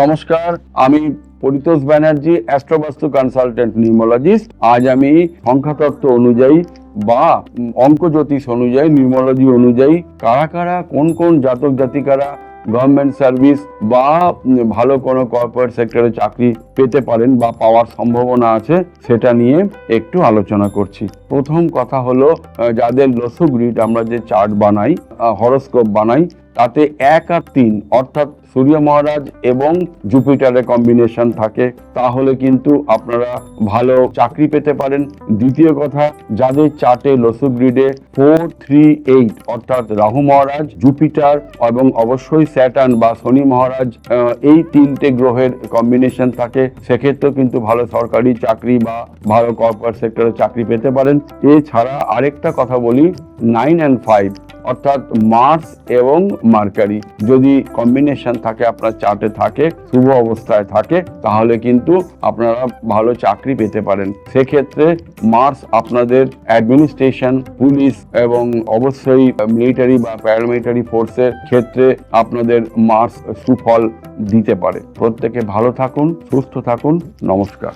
নমস্কার, আমি Paritosh Banerjee, Astro Vastu consultant numerologist. আজ আমি সংখ্যাতত্ত্ব অনুযায়ী বা অঙ্ক জ্যোতিষ অনুযায়ী, নিউমোলজি অনুযায়ী কারা কারা কোন কোন জাতক জাতিকারা গভর্নমেন্ট সার্ভিস বা ভালো কোনো কর্পোরেট সেক্টরে চাকরি পেতে পারেন বা পাওয়ার সম্ভাবনা আছে সেটা নিয়ে একটু আলোচনা করছি। প্রথম কথা হলো, যাদের লসু গ্রিড আমরা যে চার্ট বানাই, হরোস্কোপ বানাই, তাতে 1 আর 3 অর্থাৎ সূর্য মহারাজ এবং জুপিটারের কম্বিনেশন থাকে, তাহলে কিন্তু আপনারা ভালো চাকরি পেতে পারেন। দ্বিতীয় কথা, যাদের চার্টে লসু গ্রিডে 4, 3, 8 অর্থাৎ রাহু মহারাজ, জুপিটার এবং অবশ্যই স্যাটার্ন বা শনি মহারাজ, এই 3টে গ্রহের কম্বিনেশন থাকে, সেক্ষেত্রেও কিন্তু ভালো সরকারি চাকরি বা ভালো কর্পোরেট সেক্টরে চাকরি পেতে পারেন। এছাড়া আরেকটা কথা বলি, 9 and 5 অর্থাৎ মার্স এবং মার্কারি যদি কম্বিনেশন থাকে, আপনার চার্টে থাকে, শুভ অবস্থায় থাকে, তাহলে কিন্তু আপনারা ভালো চাকরি পেতে পারেন। সেক্ষেত্রে মার্স আপনাদের অ্যাডমিনিস্ট্রেশন, পুলিশ এবং অবশ্যই মিলিটারি বা প্যারামিলিটারি ফোর্সের ক্ষেত্রে আপনাদের মার্স সুফল দিতে পারে। প্রত্যেকে ভালো থাকুন, সুস্থ থাকুন। নমস্কার।